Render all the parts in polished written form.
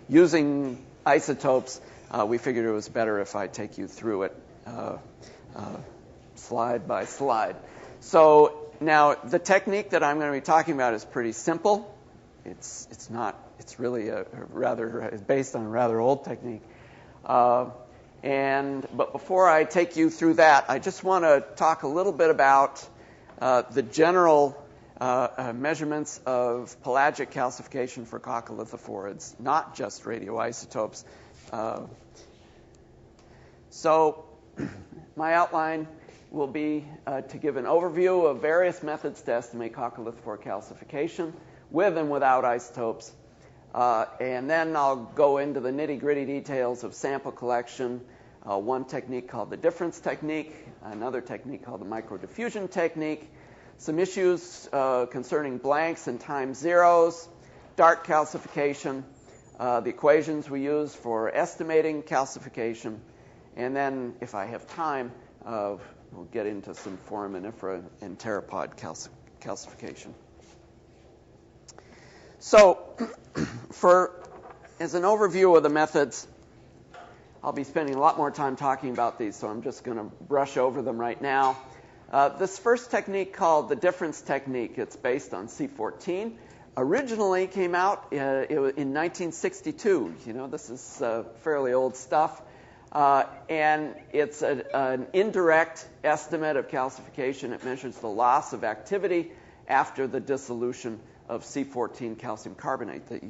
using isotopes, we figured it was better if I take you through it slide by slide. So now the technique that I'm going to be talking about is pretty simple. It's really it's based on a rather old technique. But before I take you through that, I just want to talk a little bit about the general measurements of pelagic calcification for coccolithophorids, not just radioisotopes. So my outline will be to give an overview of various methods to estimate coccolithophore calcification with and without isotopes. And then I'll go into the nitty-gritty details of sample collection, one technique called the difference technique, another technique called the microdiffusion technique, some issues concerning blanks and time zeros, dark calcification, the equations we use for estimating calcification, and then, if I have time, we'll get into some foraminifera and pteropod calcification. So, as an overview of the methods, I'll be spending a lot more time talking about these, so I'm just going to brush over them right now. This first technique, called the difference technique, it's based on C14. Originally came out in 1962. You know, this is fairly old stuff. And it's an indirect estimate of calcification. It measures the loss of activity after the dissolution of C14 calcium carbonate that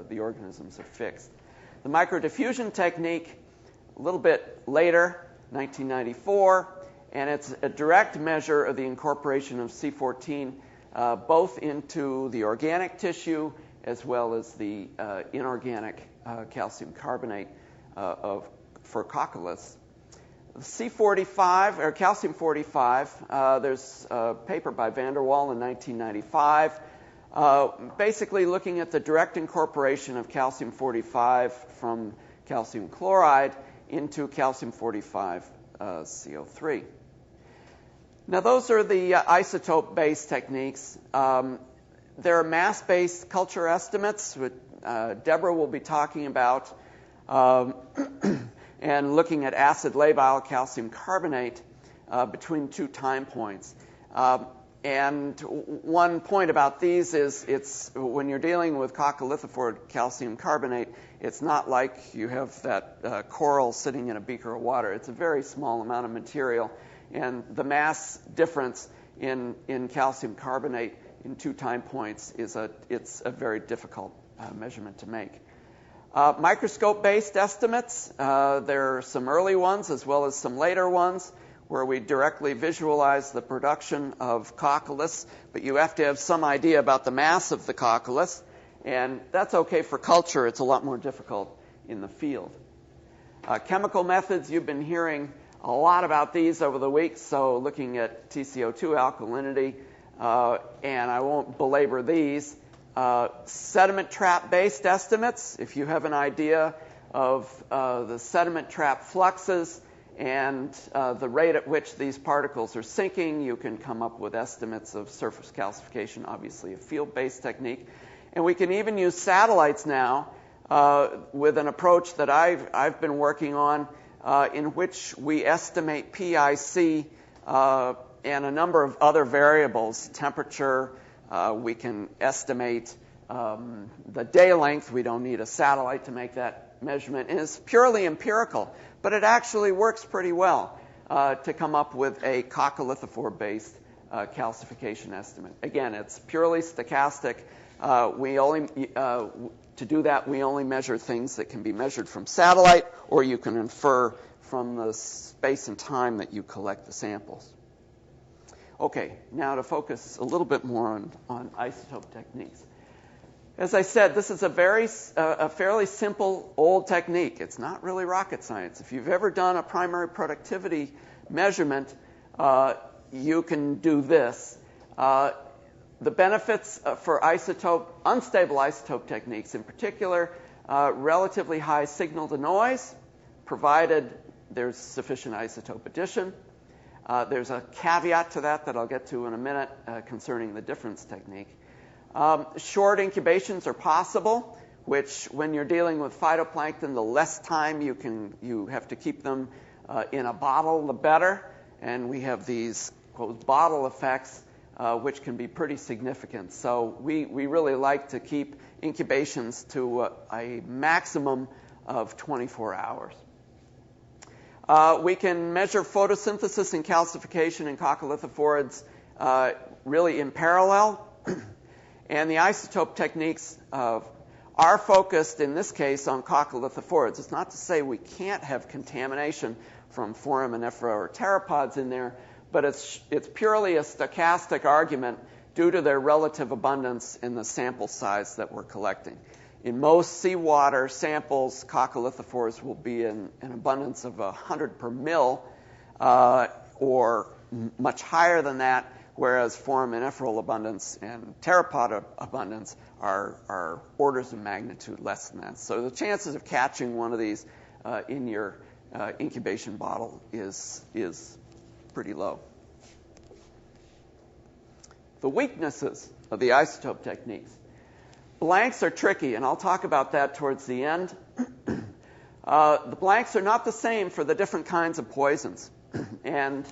the organisms have fixed. The microdiffusion technique, a little bit later, 1994, and it's a direct measure of the incorporation of C14 both into the organic tissue as well as the inorganic calcium carbonate for coccoliths. C45, or calcium 45, there's a paper by van der Waal in 1995, basically looking at the direct incorporation of calcium 45 from calcium chloride into calcium 45 CO3. Now, those are the isotope-based techniques. There are mass-based culture estimates, which Deborah will be talking about, and looking at acid labile calcium carbonate between two time points. And one point about these is it's when you're dealing with coccolithophore calcium carbonate, it's not like you have that coral sitting in a beaker of water. It's a very small amount of material, and the mass difference in calcium carbonate in two time points it's a very difficult measurement to make. Microscope-based estimates, there are some early ones as well as some later ones where we directly visualize the production of coccoliths, but you have to have some idea about the mass of the coccoliths, and that's okay for culture. It's a lot more difficult in the field. Chemical methods, you've been hearing a lot about these over the week, so looking at TCO2 alkalinity, and I won't belabor these. Sediment trap-based estimates, if you have an idea of the sediment trap fluxes and the rate at which these particles are sinking, you can come up with estimates of surface calcification, obviously a field-based technique. And we can even use satellites now with an approach that I've been working on in which we estimate PIC and a number of other variables, temperature. We can estimate the day length. We don't need a satellite to make that measurement. And it's purely empirical, but it actually works pretty well to come up with a coccolithophore-based calcification estimate. Again, it's purely stochastic. To do that, we only measure things that can be measured from satellite, or you can infer from the space and time that you collect the samples. Okay, now to focus a little bit more on isotope techniques. As I said, this is a fairly simple old technique. It's not really rocket science. If you've ever done a primary productivity measurement, you can do this. The benefits for unstable isotope techniques, in particular, relatively high signal to noise, provided there's sufficient isotope addition. There's a caveat to that I'll get to in a minute concerning the difference technique. Short incubations are possible which when you're dealing with phytoplankton, the less time you have to keep them in a bottle, the better. And we have these quote, bottle effects, which can be pretty significant. So we really like to keep incubations to a maximum of 24 hours. We can measure photosynthesis and calcification in coccolithophorids really in parallel. And the isotope techniques are focused, in this case, on coccolithophorids. It's not to say we can't have contamination from foraminifera or pteropods in there, but it's purely a stochastic argument due to their relative abundance in the sample size that we're collecting. In most seawater samples, coccolithophores will be in an abundance of 100 per mil or much higher than that, whereas foraminiferal abundance and pteropod abundance are orders of magnitude less than that. So the chances of catching one of these in your incubation bottle is pretty low. The weaknesses of the isotope techniques. Blanks are tricky, and I'll talk about that towards the end. The blanks are not the same for the different kinds of poisons. And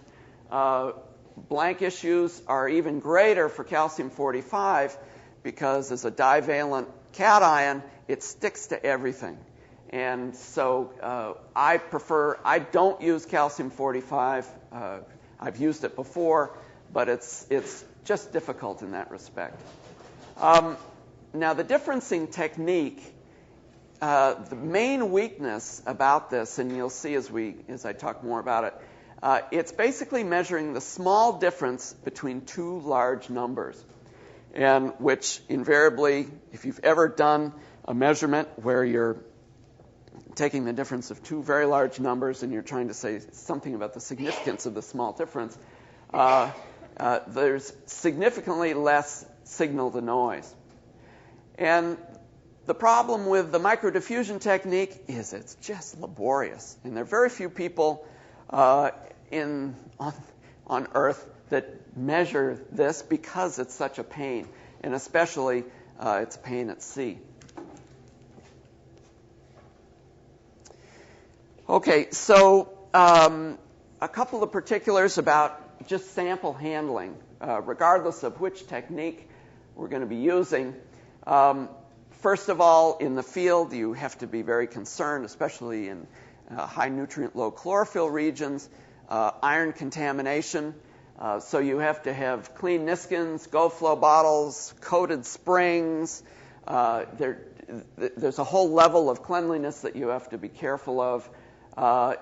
blank issues are even greater for calcium-45 because as a divalent cation, it sticks to everything. And so I don't use calcium-45. I've used it before, but it's just difficult in that respect. Now, the differencing technique, the main weakness about this, and you'll see as I talk more about it, it's basically measuring the small difference between two large numbers, and which invariably, if you've ever done a measurement where you're taking the difference of two very large numbers and you're trying to say something about the significance of the small difference, there's significantly less signal to noise. And the problem with the microdiffusion technique is it's just laborious. And there are very few people on Earth that measure this because it's such a pain. And especially, it's a pain at sea. Okay, so a couple of particulars about just sample handling, regardless of which technique we're going to be using. First of all, in the field, you have to be very concerned, especially in high nutrient, low chlorophyll regions, iron contamination. So you have to have clean niskins, go-flow bottles, coated springs. There's a whole level of cleanliness that you have to be careful of.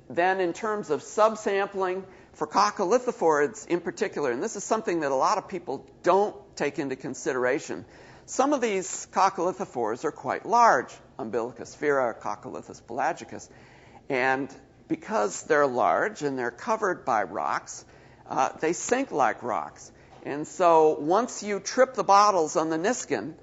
Then in terms of subsampling, for coccolithophorids in particular, and this is something that a lot of people don't take into consideration, some of these coccolithophores are quite large, Umbilicosphaera, Coccolithus pelagicus, and because they're large and they're covered by rocks, they sink like rocks. And so once you trip the bottles on the niskin,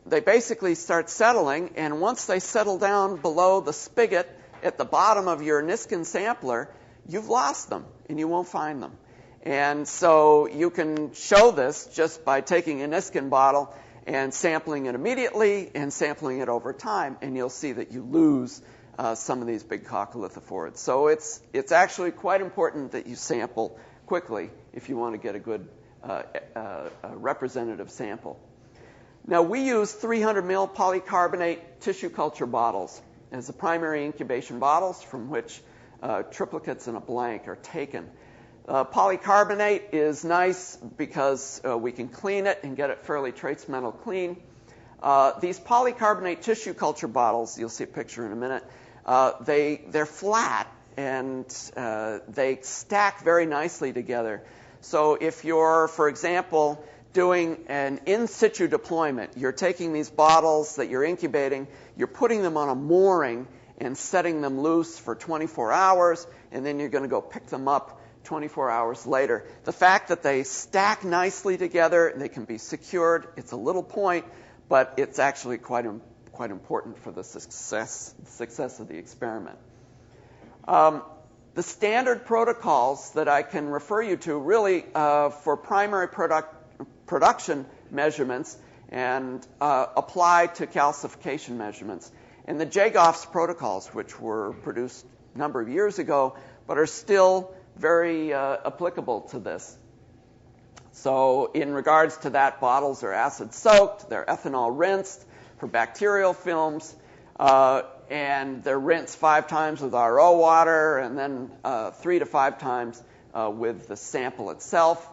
they basically start settling, and once they settle down below the spigot at the bottom of your niskin sampler, you've lost them and you won't find them. And so you can show this just by taking a niskin bottle and sampling it immediately and sampling it over time, and you'll see that you lose some of these big coccolithophorids. So it's actually quite important that you sample quickly if you want to get a good representative sample. Now, we use 300 ml polycarbonate tissue culture bottles as the primary incubation bottles from which triplicates and a blank are taken. Polycarbonate is nice because we can clean it and get it fairly trace metal clean. These polycarbonate tissue culture bottles, you'll see a picture in a minute, they're flat and they stack very nicely together. So if you're, for example, doing an in situ deployment, you're taking these bottles that you're incubating, you're putting them on a mooring and setting them loose for 24 hours, and then you're going to go pick them up 24 hours later. The fact that they stack nicely together and they can be secured, it's a little point, but it's actually quite important for the success of the experiment. The standard protocols that I can refer you to really for primary production measurements, and apply to calcification measurements. And the Jagoff's protocols, which were produced a number of years ago, but are still very applicable to this. So in regards to that, bottles are acid soaked, they're ethanol rinsed for bacterial films, and they're rinsed 5 times with RO water, and then 3 to 5 times with the sample itself.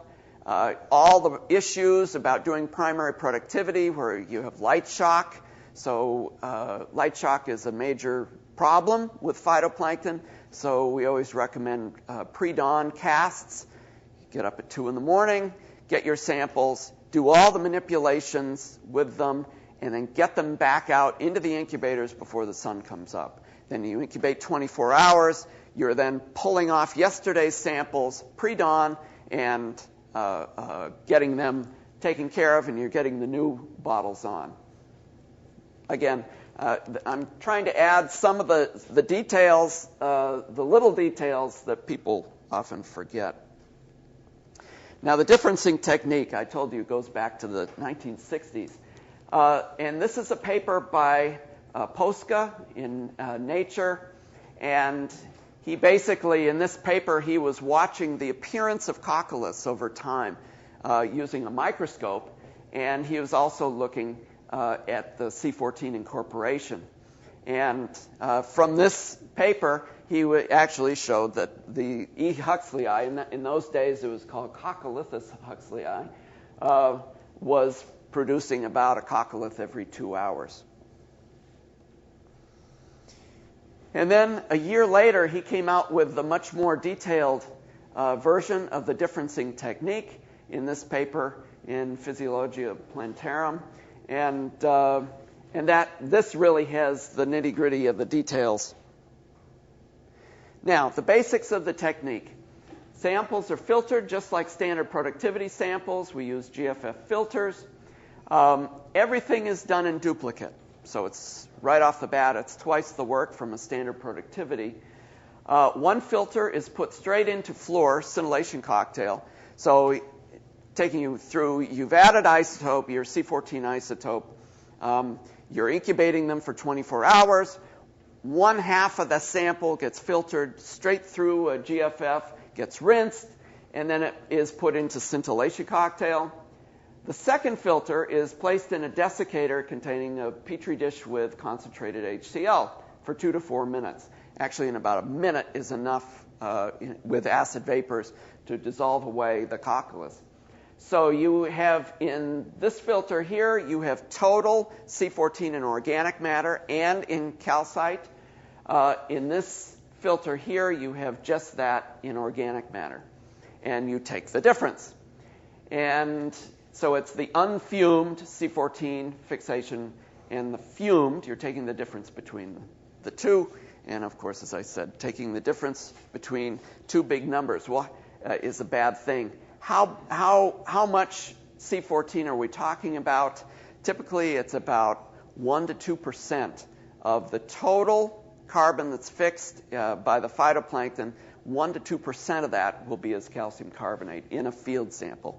All the issues about doing primary productivity where you have light shock. So light shock is a major problem with phytoplankton. So we always recommend pre-dawn casts. You get up at 2 in the morning, get your samples, do all the manipulations with them, and then get them back out into the incubators before the sun comes up. Then you incubate 24 hours. You're then pulling off yesterday's samples pre-dawn and getting them taken care of, and you're getting the new bottles on. Again, I'm trying to add some of the details, the little details that people often forget. Now, the differencing technique, I told you, goes back to the 1960s. And this is a paper by Posca in Nature. And he basically, in this paper, he was watching the appearance of coccoliths over time using a microscope. And he was also looking at the C14 incorporation. And from this paper, he actually showed that the E. huxleyi, in those days it was called Coccolithus huxleyi, was producing about a coccolith every 2 hours. And then a year later, he came out with a much more detailed version of the differencing technique in this paper in Physiologia Plantarum. And this really has the nitty-gritty of the details. Now, the basics of the technique. Samples are filtered just like standard productivity samples. We use GFF filters. Everything is done in duplicate. So it's right off the bat, it's twice the work from a standard productivity. One filter is put straight into fluor scintillation cocktail. So taking you through, you've added isotope, your C14 isotope. You're incubating them for 24 hours. 1/2 of the sample gets filtered straight through a GFF, gets rinsed, and then it is put into scintillation cocktail. The second filter is placed in a desiccator containing a petri dish with concentrated HCl for 2 to 4 minutes. Actually, in about a minute is enough with acid vapors to dissolve away the coccolith. So you have in this filter here, you have total C14 in organic matter and in calcite. In this filter here, you have just that in organic matter. And you take the difference. And so it's the unfumed C14 fixation and the fumed. You're taking the difference between the two. And of course, as I said, taking the difference between two big numbers is a bad thing. How much C14 are we talking about? Typically, it's about 1 to 2% of the total carbon that's fixed by the phytoplankton. 1 to 2% of that will be as calcium carbonate in a field sample.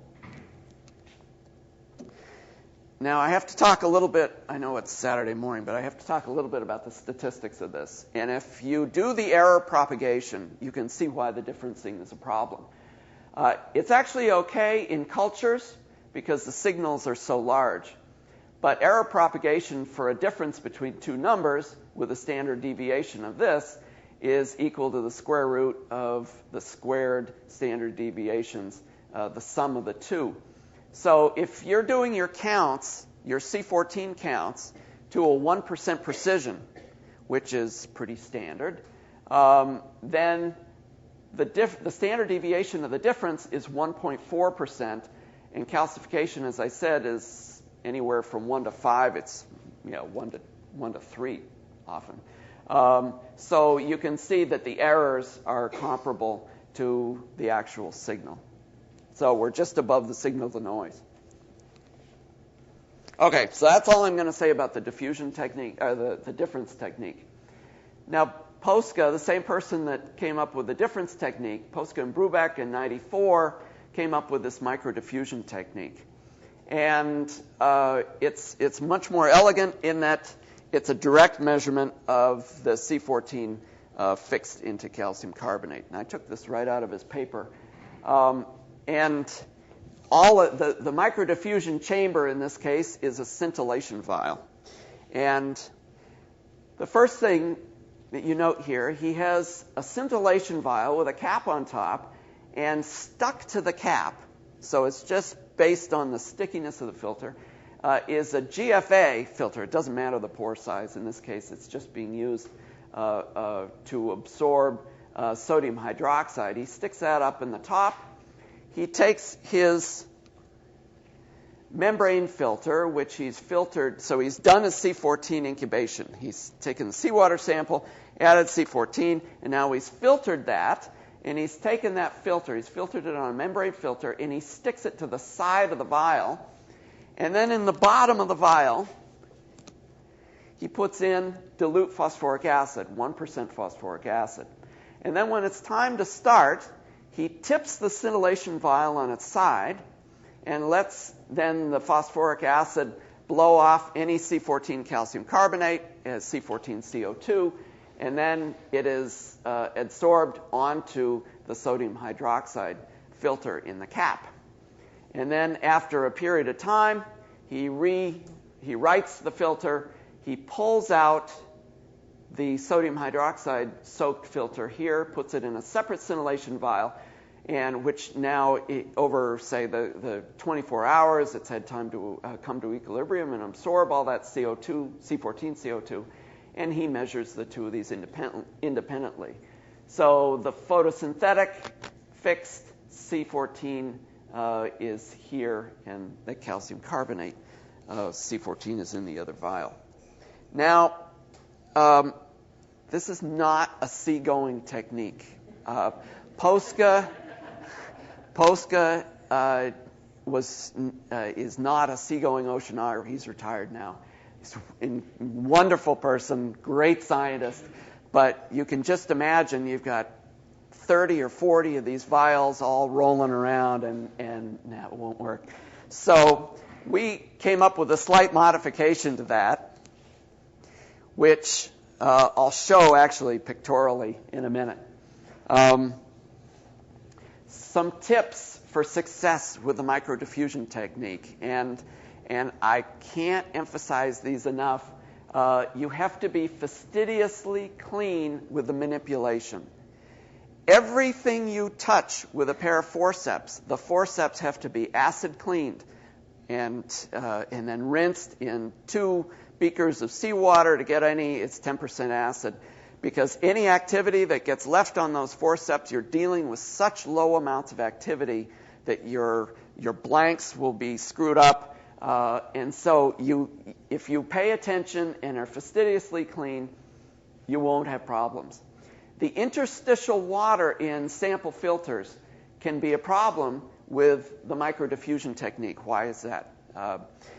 Now, I have to talk a little bit, I know it's Saturday morning, but I have to talk a little bit about the statistics of this. And if you do the error propagation, you can see why the differencing is a problem. It's actually okay in cultures because the signals are so large. But error propagation for a difference between two numbers with a standard deviation of this is equal to the square root of the squared standard deviations, the sum of the two. So if you're doing your counts, your C14 counts, to a 1% precision, which is pretty standard, then the standard deviation of the difference is 1.4%, and calcification, as I said, is anywhere from 1 to 5. It's 1 to 3 often. So you can see that the errors are comparable to the actual signal. So we're just above the signal to noise. Okay, so that's all I'm going to say about the diffusion technique, or the difference technique. Now, Posca, the same person that came up with the difference technique, Posca and Brubeck in '94 came up with this microdiffusion technique. And it's much more elegant in that it's a direct measurement of the C14 fixed into calcium carbonate. And I took this right out of his paper. And the microdiffusion chamber in this case is a scintillation vial. And the first thing that you note here, he has a scintillation vial with a cap on top, and stuck to the cap, so it's just based on the stickiness of the filter, is a GFA filter. It doesn't matter the pore size. In this case, it's just being used to absorb sodium hydroxide. He sticks that up in the top. He takes his membrane filter, which he's filtered. So he's done his C14 incubation. He's taken the seawater sample, added C14, and now he's filtered that. And he's taken that filter, he's filtered it on a membrane filter, and he sticks it to the side of the vial. And then in the bottom of the vial, he puts in dilute phosphoric acid, 1% phosphoric acid. And then when it's time to start, he tips the scintillation vial on its side and lets then the phosphoric acid blow off any C14 calcium carbonate as C14CO2, and then it is adsorbed onto the sodium hydroxide filter in the cap. And then after a period of time, he writes the filter, he pulls out the sodium hydroxide soaked filter here, puts it in a separate scintillation vial, and which now, over, say, the 24 hours, it's had time to come to equilibrium and absorb all that CO2, C14 CO2, and he measures the two of these independently. So the photosynthetic fixed C14 is here, and the calcium carbonate C14 is in the other vial. Now, this is not a seagoing technique. Posca is not a seagoing oceanographer. He's retired now. He's a wonderful person, great scientist, but you can just imagine you've got 30 or 40 of these vials all rolling around, and that won't work. So we came up with a slight modification to that, which I'll show actually pictorially in a minute. Some tips for success with the microdiffusion technique, and I can't emphasize these enough. You have to be fastidiously clean with the manipulation. Everything you touch with a pair of forceps, the forceps have to be acid cleaned and then rinsed in 2 beakers of seawater to get it's 10% acid. Because any activity that gets left on those forceps, you're dealing with such low amounts of activity that your blanks will be screwed up. And so if you pay attention and are fastidiously clean, you won't have problems. The interstitial water in sample filters can be a problem with the microdiffusion technique. Why is that?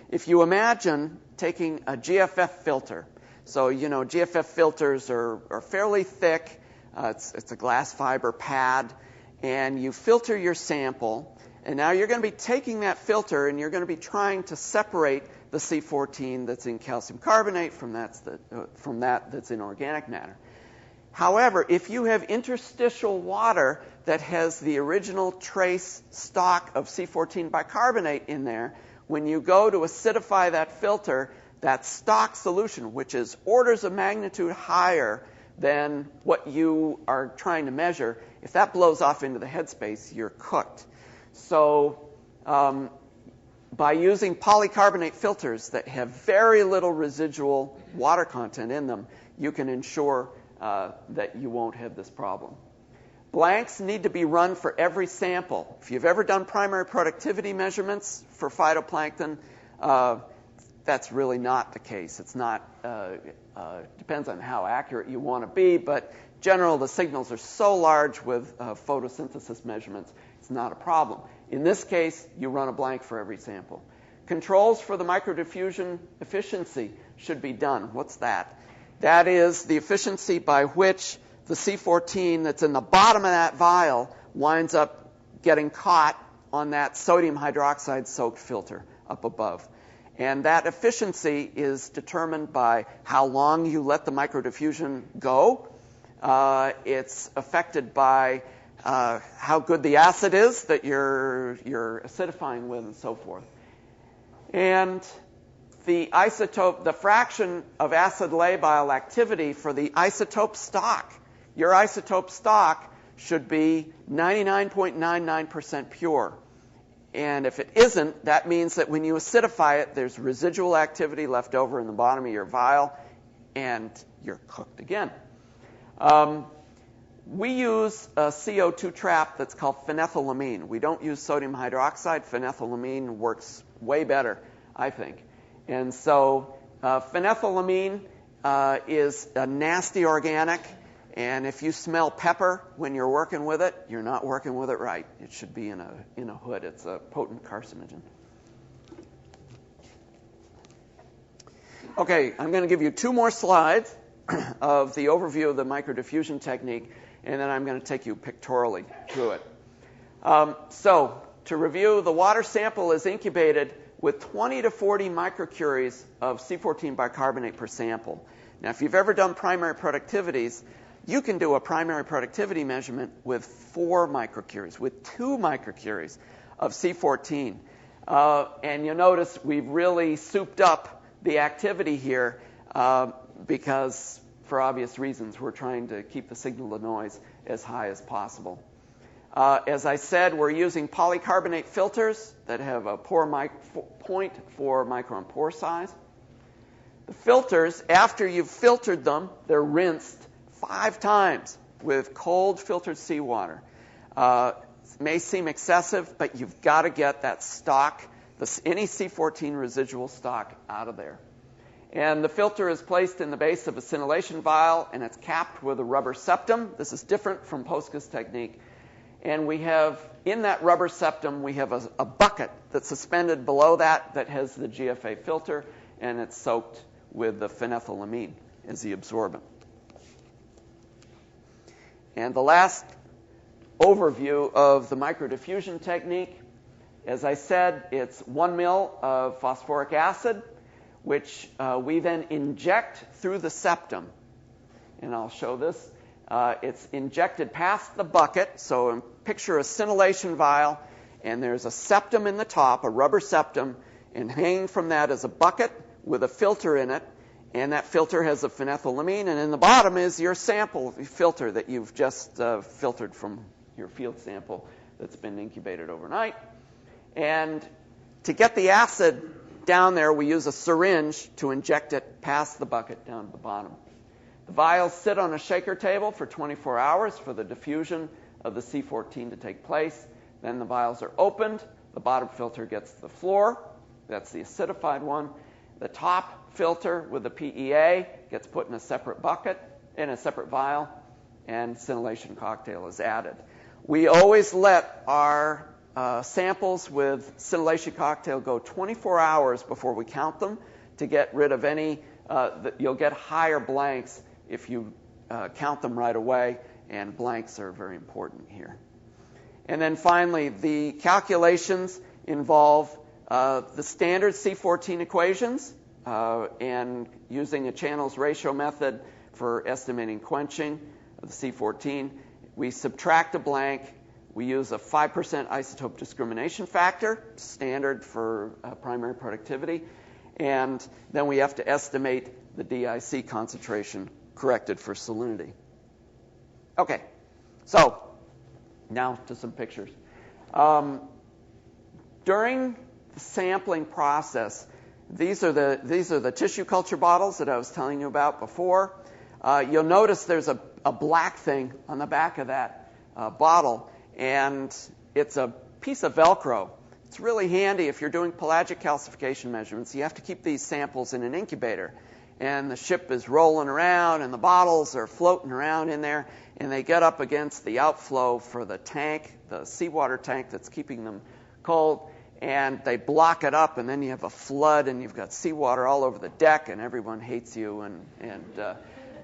If you imagine taking a GFF filter, so, GFF filters are fairly thick. It's a glass fiber pad. And you filter your sample. And now you're going to be taking that filter and you're going to be trying to separate the C14 that's in calcium carbonate from that that's in organic matter. However, if you have interstitial water that has the original trace stock of C14 bicarbonate in there, when you go to acidify that filter, that stock solution, which is orders of magnitude higher than what you are trying to measure, if that blows off into the headspace, you're cooked. So by using polycarbonate filters that have very little residual water content in them, you can ensure that you won't have this problem. Blanks need to be run for every sample. If you've ever done primary productivity measurements for phytoplankton, that's really not the case. It's not, depends on how accurate you want to be, but in general, the signals are so large with photosynthesis measurements, it's not a problem. In this case, you run a blank for every sample. Controls for the microdiffusion efficiency should be done. What's that? That is the efficiency by which the C14 that's in the bottom of that vial winds up getting caught on that sodium hydroxide soaked filter up above. And that efficiency is determined by how long you let the microdiffusion go. It's affected by how good the acid is that you're acidifying with and so forth. And the isotope, the fraction of acid labile activity for the isotope stock. Your isotope stock should be 99.99% pure. And if it isn't, that means that when you acidify it, there's residual activity left over in the bottom of your vial, and you're cooked again. We use a CO2 trap that's called phenethylamine. We don't use sodium hydroxide. Phenethylamine works way better, I think. And so phenethylamine is a nasty organic, and if you smell pepper when you're working with it, you're not working with it right. It should be in a hood. It's a potent carcinogen. Okay, I'm going to give you 2 more slides of the overview of the microdiffusion technique, and then I'm going to take you pictorially through it. So to review, the water sample is incubated with 20 to 40 microcuries of C14 bicarbonate per sample. Now, if you've ever done primary productivities, you can do a primary productivity measurement with 4 microcuries, with 2 microcuries of C14. And you'll notice we've really souped up the activity here because, for obvious reasons, we're trying to keep the signal to noise as high as possible. As I said, we're using polycarbonate filters that have a 0.4 micron pore size. The filters, after you've filtered them, they're rinsed 5 times with cold filtered seawater. It may seem excessive, but you've got to get that stock, any C14 residual stock, out of there. And the filter is placed in the base of a scintillation vial, and it's capped with a rubber septum. This is different from Posca's technique. And we have, in that rubber septum, we have a bucket that's suspended below that has the GFA filter, and it's soaked with the phenethylamine as the absorbent. And the last overview of the microdiffusion technique, as I said, it's 1 ml of phosphoric acid, which we then inject through the septum. And I'll show this. It's injected past the bucket, so picture a scintillation vial, and there's a septum in the top, a rubber septum, and hanging from that is a bucket with a filter in it, and that filter has a phenethylamine, and in the bottom is your sample filter that you've just filtered from your field sample that's been incubated overnight. And to get the acid down there, we use a syringe to inject it past the bucket down to the bottom. The vials sit on a shaker table for 24 hours for the diffusion of the C14 to take place. Then the vials are opened. The bottom filter gets to the floor. That's the acidified one. The top filter with the PEA gets put in a separate bucket, in a separate vial, and scintillation cocktail is added. We always let our samples with scintillation cocktail go 24 hours before we count them to get rid of any, you'll get higher blanks if you count them right away, and blanks are very important here. And then finally, the calculations involve the standard C14 equations and using a channels ratio method for estimating quenching of the C14. We subtract a blank. We use a 5% isotope discrimination factor, standard for primary productivity. And then we have to estimate the DIC concentration corrected for salinity. Okay, so now to some pictures. During the sampling process, these are the tissue culture bottles that I was telling you about before. You'll notice there's a black thing on the back of that bottle, and it's a piece of Velcro. It's really handy if you're doing pelagic calcification measurements. You have to keep these samples in an incubator, and the ship is rolling around, and the bottles are floating around in there, and they get up against the outflow for the tank, the seawater tank that's keeping them cold, and they block it up, and then you have a flood, and you've got seawater all over the deck, and everyone hates you.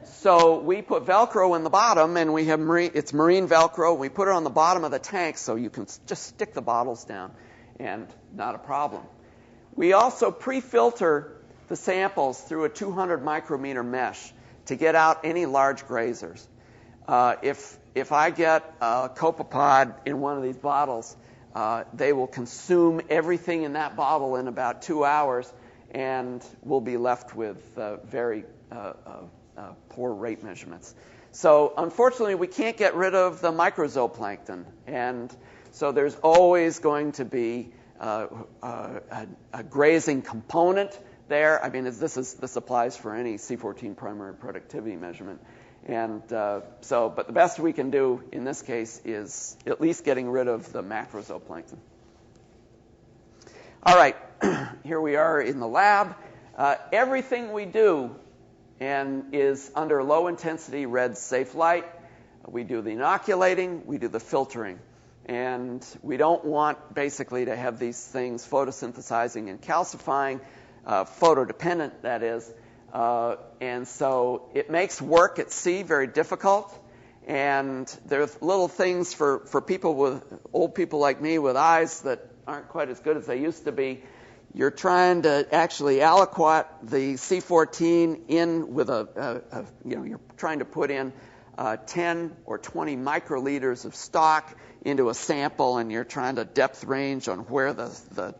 So we put Velcro in the bottom, and we have it's marine Velcro. We put it on the bottom of the tank so you can just stick the bottles down, and not a problem. We also pre-filter the samples through a 200 micrometer mesh to get out any large grazers. If I get a copepod in one of these bottles, they will consume everything in that bottle in about 2 hours, and we'll be left with very poor rate measurements. So unfortunately, we can't get rid of the microzooplankton, and so there's always going to be a grazing component there. I mean, this applies for any C14 primary productivity measurement. And but the best we can do in this case is at least getting rid of the macrozooplankton. All right, here we are in the lab. Everything we do is under low-intensity red safe light. We do the inoculating, we do the filtering. And we don't want, basically, to have these things photosynthesizing and calcifying, photodependent, that is. And so it makes work at sea very difficult. And there's little things for old people like me with eyes that aren't quite as good as they used to be. You're trying to actually aliquot the C14 in with you're trying to put in 10 or 20 microliters of stock into a sample, and you're trying to depth range on where the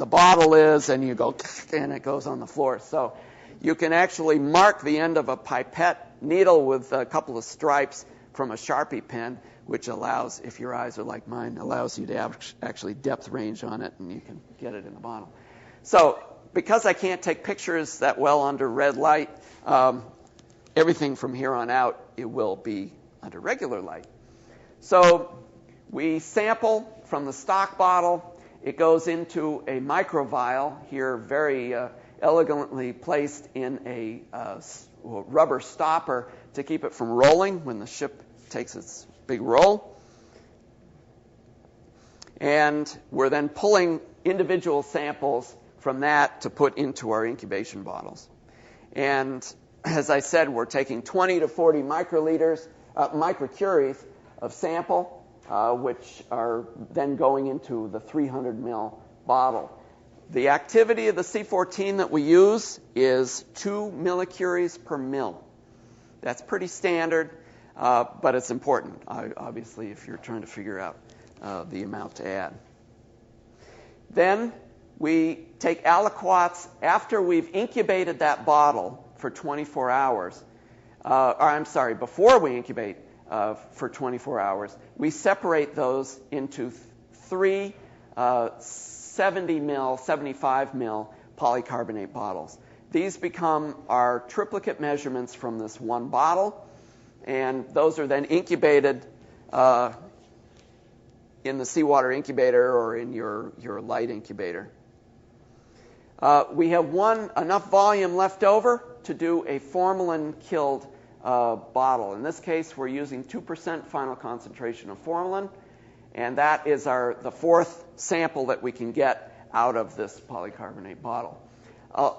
bottle is, and you go, and it goes on the floor. So you can actually mark the end of a pipette needle with a couple of stripes from a Sharpie pen, which allows, if your eyes are like mine, allows you to actually depth range on it, and you can get it in the bottle. So because I can't take pictures that well under red light, everything from here on out, it will be under regular light. So we sample from the stock bottle. It goes into a microvial, here very elegantly placed in a rubber stopper to keep it from rolling when the ship takes its big roll. And we're then pulling individual samples from that to put into our incubation bottles. And as I said, we're taking 20 to 40 microcuries of sample, which are then going into the 300 ml bottle. The activity of the C14 that we use is 2 millicuries per mil. That's pretty standard, but it's important, obviously, if you're trying to figure out the amount to add. Then we take aliquots after we've incubated that bottle for 24 hours. Before we incubate for 24 hours, we separate those into 3 70 mil, 75 mil polycarbonate bottles. These become our triplicate measurements from this one bottle, and those are then incubated in the seawater incubator or in your light incubator. We have enough volume left over to do a formalin-killed bottle. In this case, we're using 2% final concentration of formalin, and that is the fourth sample that we can get out of this polycarbonate bottle.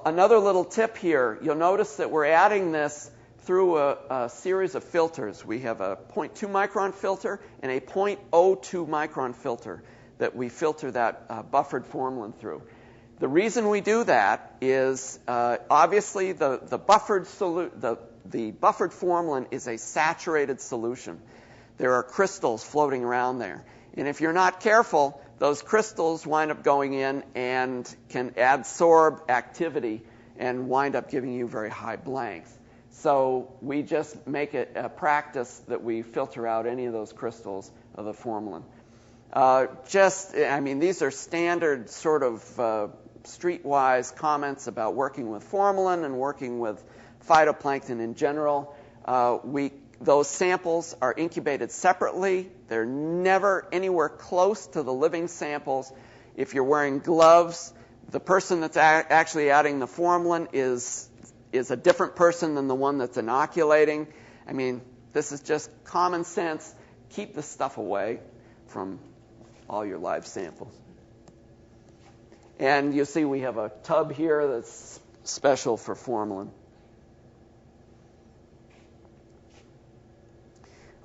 Another little tip here, you'll notice that we're adding this through a series of filters. We have a 0.2 micron filter and a 0.02 micron filter that we filter that buffered formalin through. The reason we do that is obviously the buffered formalin is a saturated solution. There are crystals floating around there. And if you're not careful, those crystals wind up going in and can adsorb activity and wind up giving you very high blanks. So we just make it a practice that we filter out any of those crystals of the formalin. These are standard sort of streetwise comments about working with formalin and working with phytoplankton in general. Those samples are incubated separately. They're never anywhere close to the living samples. If you're wearing gloves, the person that's actually adding the formalin is a different person than the one that's inoculating. I mean, this is just common sense. Keep this stuff away from all your live samples. And you see we have a tub here that's special for formalin.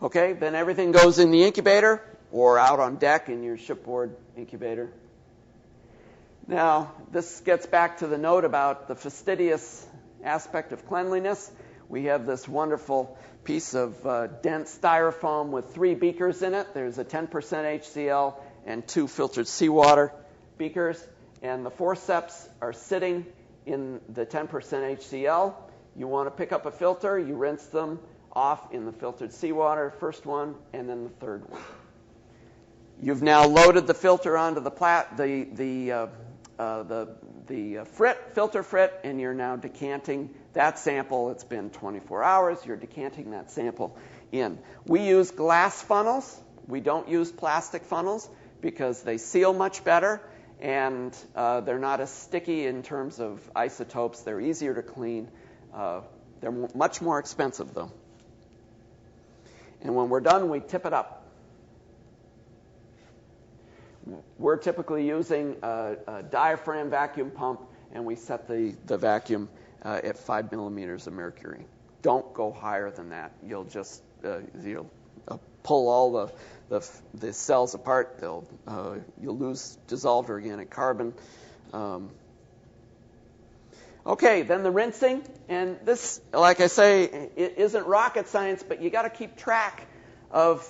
Okay, then everything goes in the incubator or out on deck in your shipboard incubator. Now, this gets back to the note about the fastidious aspect of cleanliness. We have this wonderful piece of dense styrofoam with 3 beakers in it. There's a 10% HCl and 2 filtered seawater beakers, and the forceps are sitting in the 10% HCl. You want to pick up a filter, you rinse them off in the filtered seawater, first one, and then the third one. You've now loaded the filter onto the filter frit, and you're now decanting that sample. It's been 24 hours. You're decanting that sample in. We use glass funnels. We don't use plastic funnels because they seal much better, and they're not as sticky in terms of isotopes. They're easier to clean. They're much more expensive, though. And when we're done, we tip it up. We're typically using a diaphragm vacuum pump, and we set the vacuum at 5 millimeters of mercury. Don't go higher than that. You'll just pull all the cells apart. You'll lose dissolved organic carbon. Okay, then the rinsing, and this, like I say, it isn't rocket science, but you got to keep track of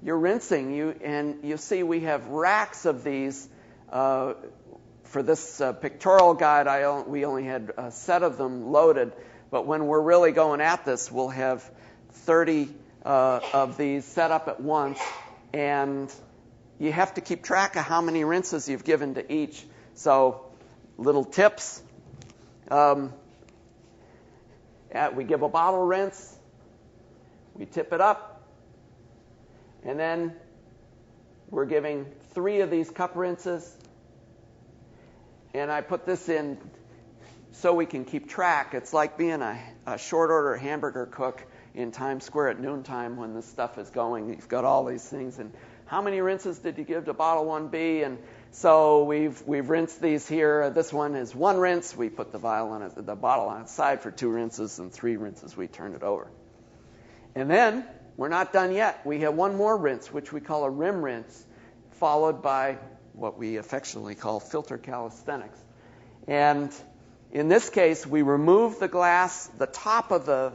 your rinsing. You see we have racks of these. For this pictorial guide, we only had a set of them loaded, but when we're really going at this, we'll have 30 of these set up at once, and you have to keep track of how many rinses you've given to each. So, little tips. We give a bottle rinse, we tip it up, and then we're giving 3 of these cup rinses. And I put this in so we can keep track. It's like being a short order hamburger cook in Times Square at noontime when this stuff is going. You've got all these things. And how many rinses did you give to bottle 1B? And so we've rinsed these here. This one is 1 rinse. We put the bottle on its side for 2 rinses, and 3 rinses we turn it over. And then we're not done yet. We have 1 more rinse, which we call a rim rinse, followed by what we affectionately call filter calisthenics. And in this case, we remove the glass, the top of the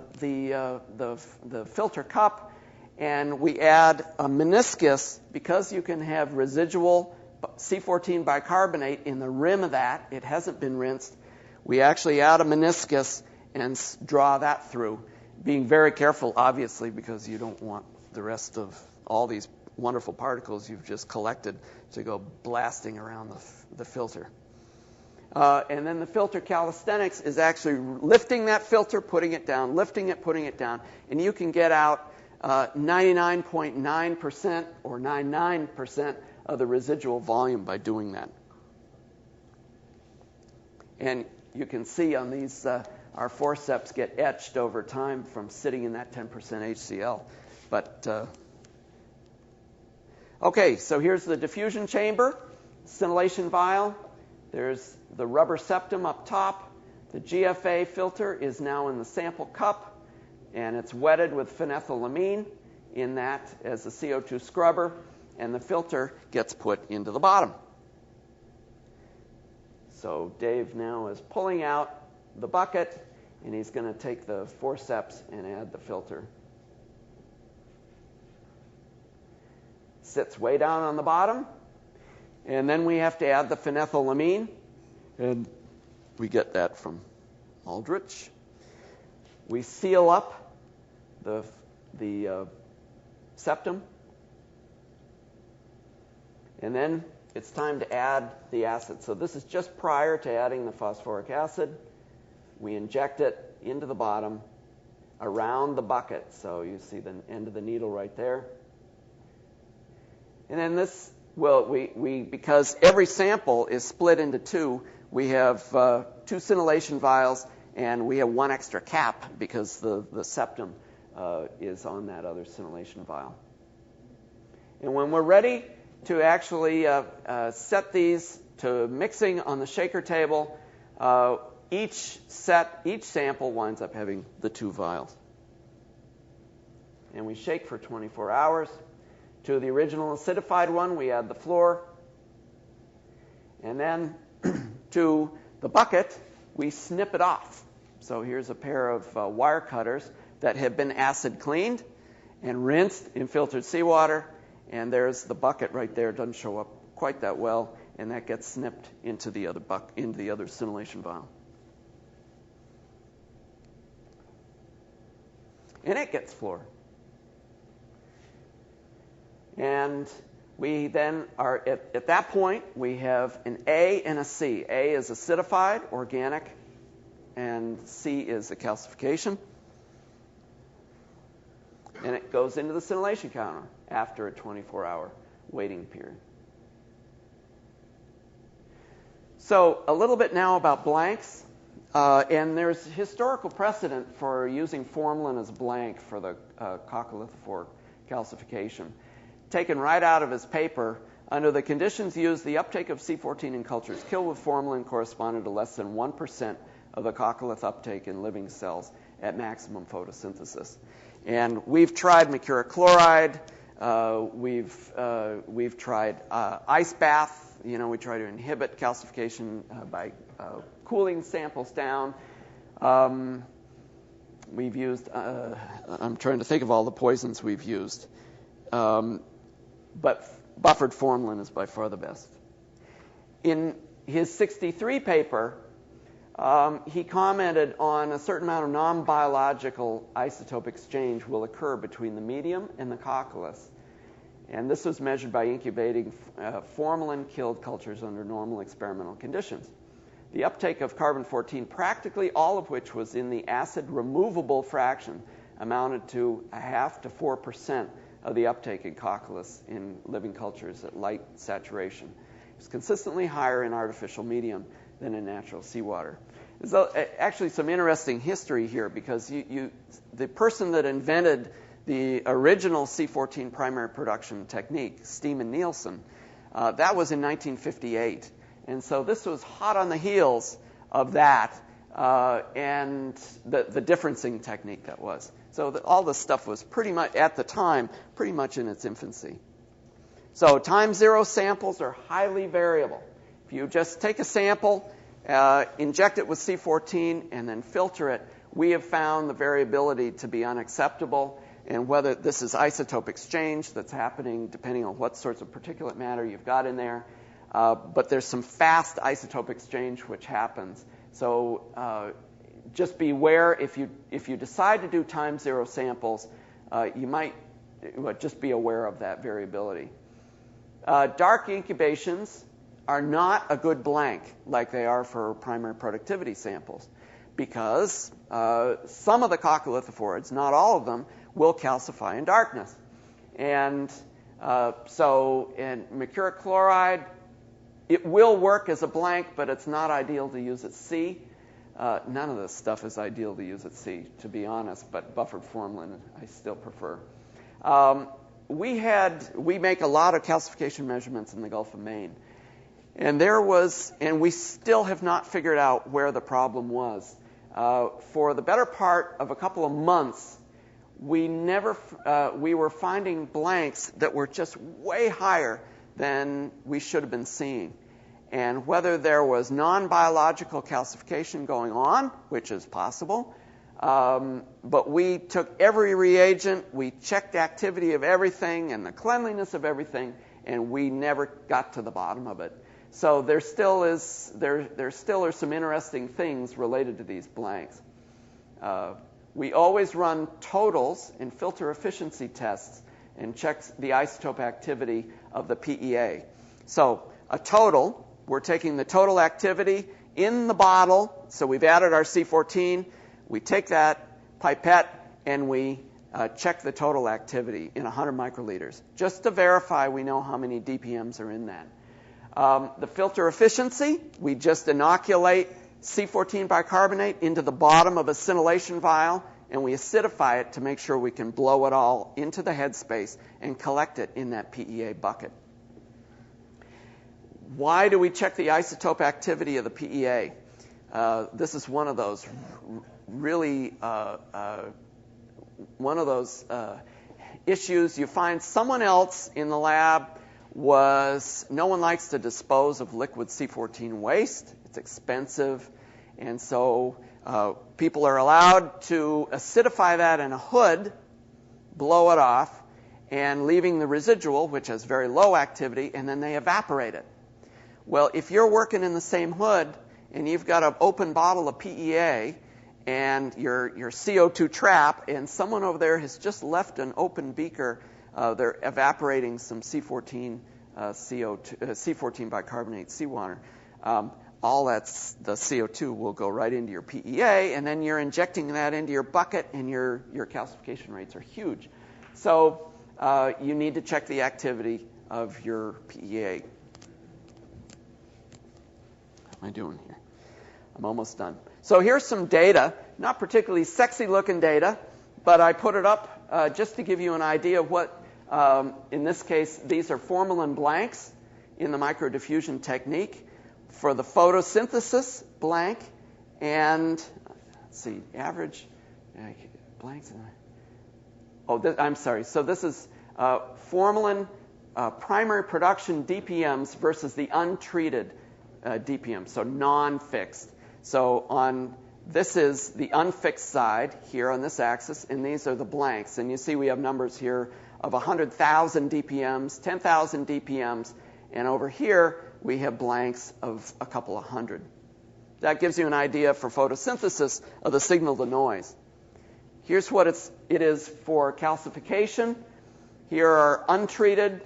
filter cup, and we add a meniscus. Because you can have residual C14 bicarbonate in the rim of that, it hasn't been rinsed, we actually add a meniscus and draw that through, being very careful, obviously, because you don't want the rest of all these wonderful particles you've just collected to go blasting around the filter. And then the filter calisthenics is actually lifting that filter, putting it down, lifting it, putting it down, and you can get out 99.9% or 99% of the residual volume by doing that. And you can see on these, our forceps get etched over time from sitting in that 10% HCl. But okay, so here's the diffusion chamber, scintillation vial. There's the rubber septum up top. The GFA filter is now in the sample cup, and it's wetted with phenethylamine in that as a CO2 scrubber, and the filter gets put into the bottom. So Dave now is pulling out the bucket, and he's going to take the forceps and add the filter. Sits way down on the bottom, and then we have to add the phenethylamine, and we get that from Aldrich. We seal up the septum, and then it's time to add the acid. So this is just prior to adding the phosphoric acid. We inject it into the bottom around the bucket. So you see the end of the needle right there. And then this, well, we because every sample is split into 2, we have 2 scintillation vials, and we have 1 extra cap because the septum is on that other scintillation vial. And when we're ready to actually set these to mixing on the shaker table, each sample winds up having the 2 vials. And we shake for 24 hours. To the original acidified one, we add the fluor. And then to the bucket, we snip it off. So here's a pair of wire cutters that have been acid cleaned and rinsed in filtered seawater, and there's the bucket right there. It doesn't show up quite that well, and that gets snipped into the other scintillation vial. And it gets fluored. And we then are, at that point, we have an A and a C. A is acidified, organic, and C is a calcification. And it goes into the scintillation counter after a 24-hour waiting period. So a little bit now about blanks. And there's historical precedent for using formalin as blank for the coccolithophore calcification. Taken right out of his paper, under the conditions used, the uptake of C14 in cultures killed with formalin corresponded to less than 1% of the coccolith uptake in living cells at maximum photosynthesis. And we've tried mercuric chloride. We've tried ice bath. We try to inhibit calcification by cooling samples down. We've used, I'm trying to think of all the poisons we've used. But buffered formalin is by far the best. In his 63 paper, he commented on a certain amount of non-biological isotope exchange will occur between the medium and the coccolith. And this was measured by incubating formalin-killed cultures under normal experimental conditions. The uptake of carbon-14, practically all of which was in the acid-removable fraction, amounted to 0.5 to 4% of the uptake in coccoliths in living cultures at light saturation. It was consistently higher in artificial medium than in natural seawater. There's actually some interesting history here, because the person that invented the original C14 primary production technique, Steeman Nielsen, that was in 1958. And so this was hot on the heels of that and the differencing technique that was. So all this stuff was pretty much, at the time, pretty much in its infancy. So time zero samples are highly variable. If you just take a sample, inject it with C14, and then filter it, we have found the variability to be unacceptable. And whether this is isotope exchange that's happening depending on what sorts of particulate matter you've got in there. But there's some fast isotope exchange which happens. So just beware if you decide to do time zero samples, you might just be aware of that variability. Dark incubations are not a good blank like they are for primary productivity samples, because some of the coccolithophorids, not all of them, will calcify in darkness. And so in mercuric chloride, it will work as a blank, but it's not ideal to use at C. None of this stuff is ideal to use at sea, to be honest, but buffered formalin I still prefer. We make a lot of calcification measurements in the Gulf of Maine. And we still have not figured out where the problem was. For the better part of a couple of months, we were finding blanks that were just way higher than we should have been seeing. And whether there was non-biological calcification going on, which is possible, but we took every reagent, we checked the activity of everything and the cleanliness of everything, and we never got to the bottom of it. So there still are some interesting things related to these blanks. We always run totals and filter efficiency tests and check the isotope activity of the PEA. So a total, we're taking the total activity in the bottle. So we've added our C14. We take that pipette and we check the total activity in 100 microliters, just to verify we know how many DPMs are in that. The filter efficiency, we just inoculate C14 bicarbonate into the bottom of a scintillation vial, and we acidify it to make sure we can blow it all into the headspace and collect it in that PEA bucket. Why do we check the isotope activity of the PEA? This is one of those really issues. You find someone else in the lab was no one likes to dispose of liquid C14 waste. It's expensive. And so people are allowed to acidify that in a hood, blow it off, and leaving the residual, which has very low activity, and then they evaporate it. Well, if you're working in the same hood and you've got an open bottle of PEA and your CO2 trap, and someone over there has just left an open beaker, they're evaporating some C14 C14 bicarbonate seawater. All that's the CO2 will go right into your PEA, and then you're injecting that into your bucket, and your calcification rates are huge. So you need to check the activity of your PEA. What am I doing here? I'm almost done. So here's some data, not particularly sexy-looking data, but I put it up just to give you an idea of what, in this case, these are formalin blanks in the microdiffusion technique. For the photosynthesis blank, and let's see, average blanks. I'm sorry. So this is formalin primary production DPMs versus the untreated DPMs, so non-fixed. So this is the unfixed side here on this axis, and these are the blanks. And you see we have numbers here of 100,000 DPMs, 10,000 DPMs, and over here we have blanks of a couple of hundred. That gives you an idea for photosynthesis of the signal to noise. Here's what it is for calcification. Here are untreated,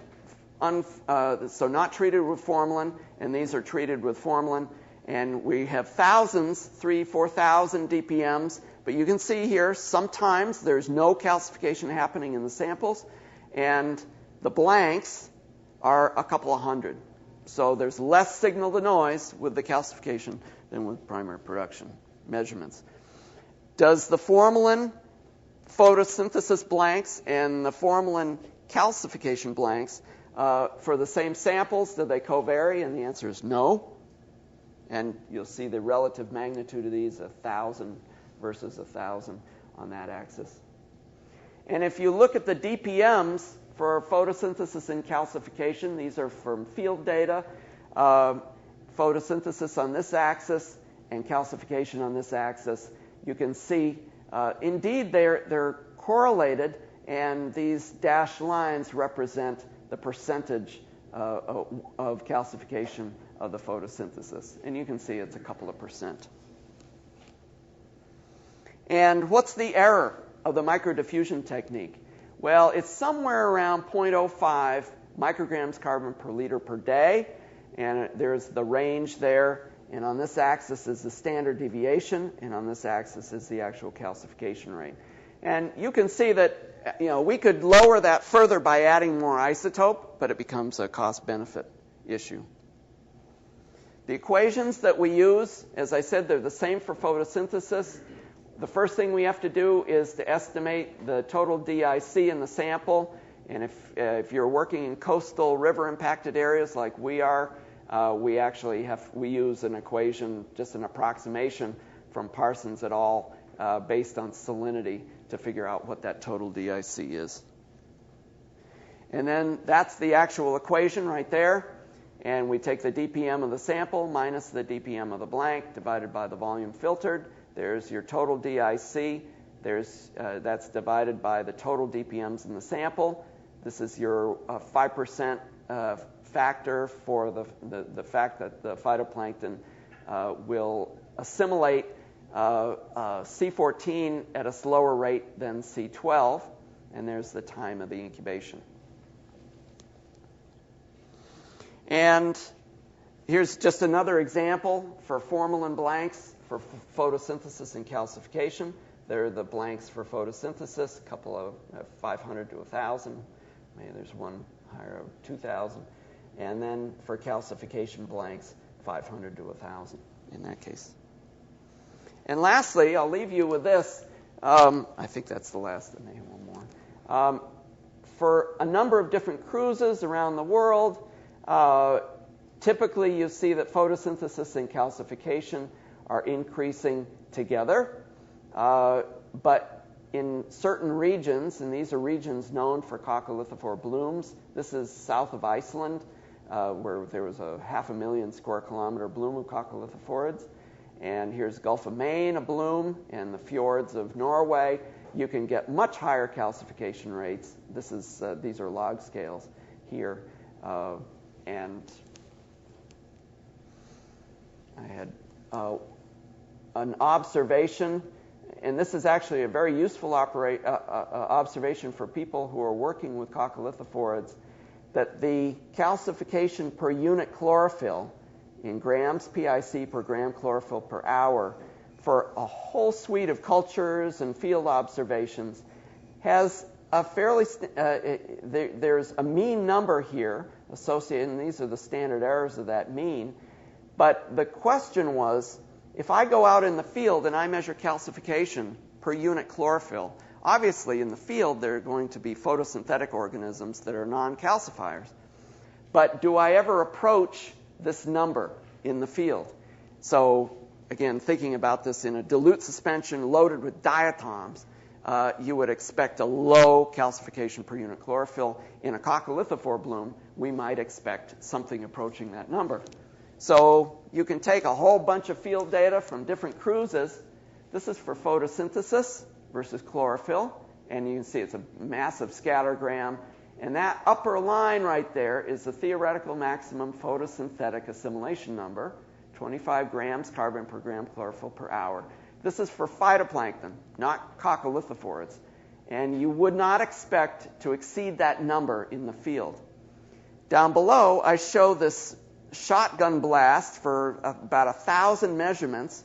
so not treated with formalin, and these are treated with formalin. And we have thousands, 3,000, 4,000 DPMs. But you can see here, sometimes there's no calcification happening in the samples, and the blanks are a couple of hundred. So there's less signal to noise with the calcification than with primary production measurements. Does the formalin photosynthesis blanks and the formalin calcification blanks, for the same samples, do they covary? And the answer is no. And you'll see the relative magnitude of these, 1,000 versus 1,000 on that axis. And if you look at the DPMs for photosynthesis and calcification, these are from field data. Photosynthesis on this axis and calcification on this axis. You can see, indeed, they're correlated, and these dashed lines represent the percentage of calcification of the photosynthesis. And you can see it's a couple of percent. And what's the error of the microdiffusion technique? Well, it's somewhere around 0.05 micrograms carbon per liter per day, and there's the range there. And on this axis is the standard deviation, and on this axis is the actual calcification rate. And you can see that we could lower that further by adding more isotope, but it becomes a cost-benefit issue. The equations that we use, as I said, they're the same for photosynthesis. The first thing we have to do is to estimate the total DIC in the sample. And if you're working in coastal river-impacted areas like we are, we use an equation, just an approximation from Parsons et al., based on salinity to figure out what that total DIC is. And then that's the actual equation right there. And we take the DPM of the sample minus the DPM of the blank divided by the volume filtered. There's your total DIC. That's divided by the total DPMs in the sample. This is your 5% factor for the fact that the phytoplankton will assimilate C14 at a slower rate than C12. And there's the time of the incubation. And here's just another example for formalin blanks for photosynthesis and calcification. There are the blanks for photosynthesis, a couple of 500 to 1,000. Maybe there's one higher of 2,000. And then for calcification blanks, 500 to 1,000 in that case. And lastly, I'll leave you with this. I think that's the last, maybe one more. For a number of different cruises around the world, typically you see that photosynthesis and calcification are increasing together. But in certain regions, and these are regions known for coccolithophore blooms. This is south of Iceland, where there was a 500,000 square kilometer bloom of coccolithophorids. And here's Gulf of Maine, a bloom, and the fjords of Norway. You can get much higher calcification rates. These are log scales here. And I had an observation, and this is actually a very useful observation for people who are working with coccolithophorids, that the calcification per unit chlorophyll in grams PIC per gram chlorophyll per hour for a whole suite of cultures and field observations has a fairly, there's a mean number here associated, and these are the standard errors of that mean. But the question was, if I go out in the field and I measure calcification per unit chlorophyll, obviously in the field there are going to be photosynthetic organisms that are non-calcifiers. But do I ever approach this number in the field? So again, thinking about this in a dilute suspension loaded with diatoms, you would expect a low calcification per unit chlorophyll. In a coccolithophore bloom, we might expect something approaching that number. So you can take a whole bunch of field data from different cruises. This is for photosynthesis versus chlorophyll, and you can see it's a massive scattergram. And that upper line right there is the theoretical maximum photosynthetic assimilation number, 25 grams carbon per gram chlorophyll per hour. This is for phytoplankton, not coccolithophorids. And you would not expect to exceed that number in the field. Down below, I show this shotgun blast for about 1,000 measurements,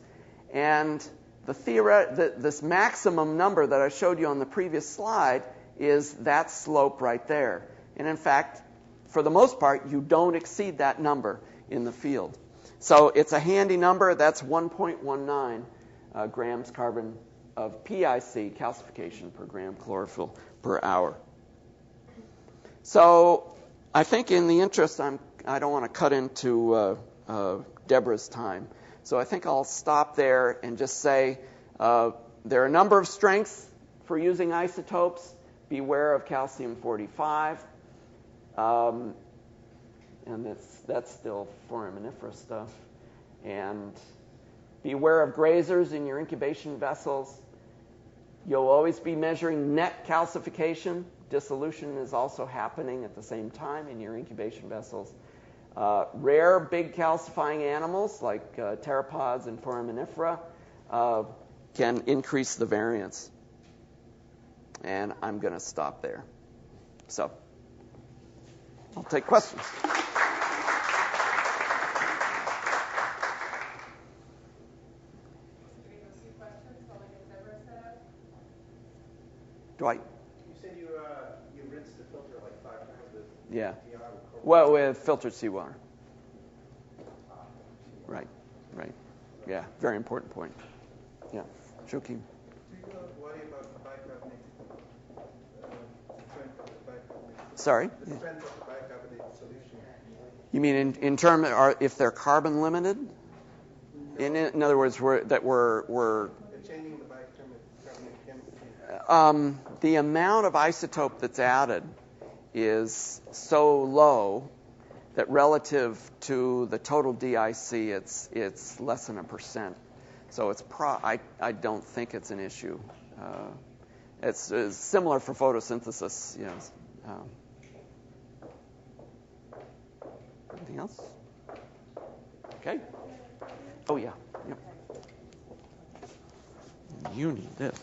and this maximum number that I showed you on the previous slide is that slope right there. And in fact, for the most part, you don't exceed that number in the field. So it's a handy number. That's 1.19 grams carbon of PIC, calcification per gram chlorophyll per hour. So I think in the interest, I don't want to cut into Deborah's time. So I think I'll stop there and just say there are a number of strengths for using isotopes. Beware of calcium-45. And that's still foraminifera stuff. And beware of grazers in your incubation vessels. You'll always be measuring net calcification. Dissolution is also happening at the same time in your incubation vessels. Rare big calcifying animals like pteropods and foraminifera can increase the variance. And I'm going to stop there. So I'll take questions. Dwight? You said you rinsed the filter like 5 times with Yeah. TR? Well, with filtered seawater. Right. Yeah, very important point. Yeah. Joaquin? Do you worry about the bicarbonate strength of the bicarbonate? Sorry? The strength of the bicarbonate solution. You mean in terms if they're carbon limited? No. In other words, we're Changing the bicarbonate chemistry. The amount of isotope that's added is so low that relative to the total DIC, it's less than 1%. So I don't think it's an issue. It's similar for photosynthesis. Yes. Anything else? Okay. Oh yeah. Yep. You need this.